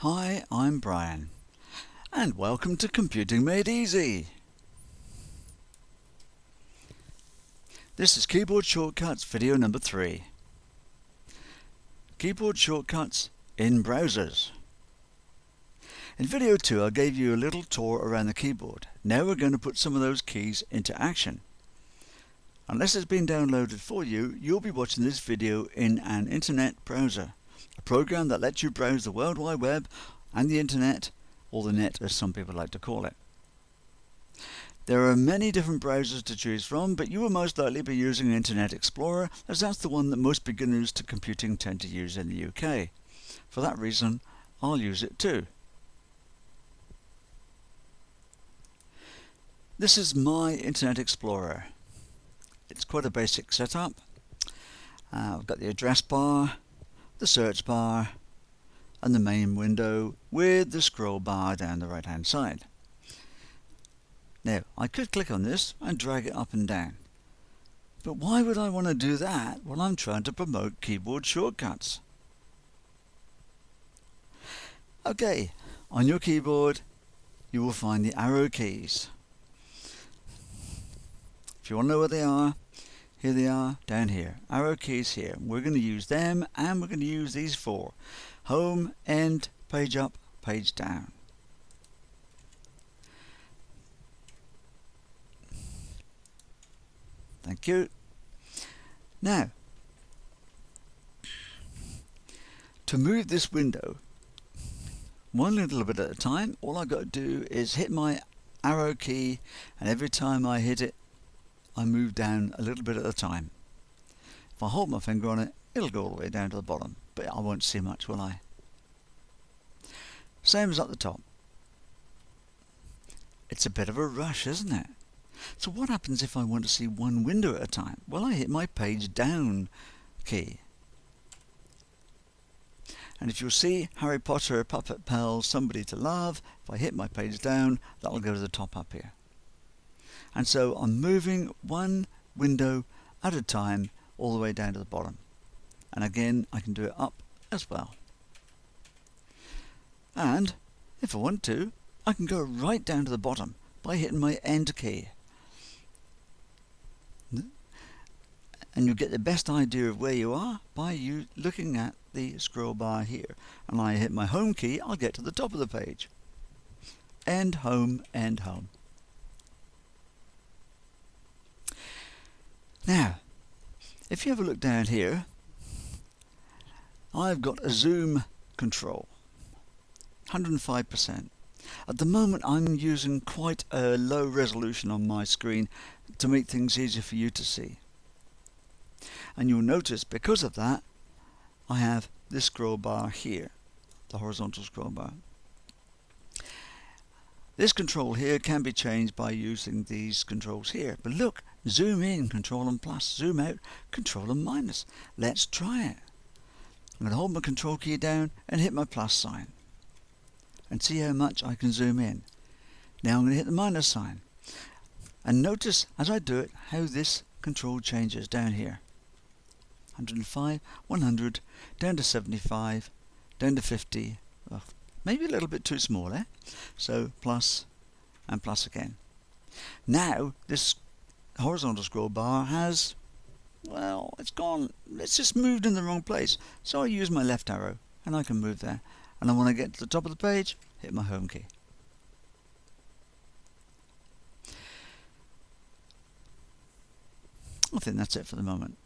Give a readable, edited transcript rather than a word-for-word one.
Hi, I'm Brian, and welcome to Computing Made Easy. This is Keyboard Shortcuts video number 3. Keyboard shortcuts in browsers. In video 2 I gave you a little tour around the keyboard. Now we're going to put some of those keys into action. Unless it's been downloaded for you, you'll be watching this video in an internet browser, a program that lets you browse the World Wide Web and the internet, or the net as some people like to call it. There are many different browsers to choose from, but you will most likely be using Internet Explorer, as that's the one that most beginners to computing tend to use in the UK. For that reason, I'll use it too. This is my Internet Explorer. It's quite a basic setup. I've got the address bar, the search bar, and the main window with the scroll bar down the right hand side. Now I could click on this and drag it up and down, but why would I want to do that when I'm trying to promote keyboard shortcuts? Okay, on your keyboard you will find the arrow keys. If you want to know where they are, here they are down here. Arrow keys here. We're going to use them, and we're going to use these 4. Home, end, page up, page down. Thank you. Now, to move this window one little bit at a time, all I've got to do is hit my arrow key, and every time I hit it I move down a little bit at a time. If I hold my finger on it, it'll go all the way down to the bottom, but I won't see much, will I? Same as at the top. It's a bit of a rush, isn't it? So what happens if I want to see one window at a time? Well, I hit my page down key. And if you'll see Harry Potter, Puppet Pals, Somebody to Love, if I hit my page down, that'll go to the top up here. And so I'm moving one window at a time all the way down to the bottom. And again, I can do it up as well. And if I want to, I can go right down to the bottom by hitting my end key. And you get the best idea of where you are by you looking at the scroll bar here. And I hit my home key, I'll get to the top of the page. End, home, end, home. Now, if you have a look down here, I've got a zoom control, 105%. At the moment I'm using quite a low resolution on my screen to make things easier for you to see. And you'll notice because of that, I have this scroll bar here, the horizontal scroll bar. This control here can be changed by using these controls here. But look, zoom in, control and plus, zoom out, control and minus. Let's try it. I'm going to hold my control key down and hit my plus sign. And see how much I can zoom in. Now I'm going to hit the minus sign. And notice as I do it how this control changes down here. 105, 100, down to 75, down to 50. Oh, maybe a little bit too small, eh? So plus and plus again. Now this horizontal scroll bar has, well, it's just moved in the wrong place. So I use my left arrow and I can move there. And I want to get to the top of the page, hit my home key. I think that's it for the moment.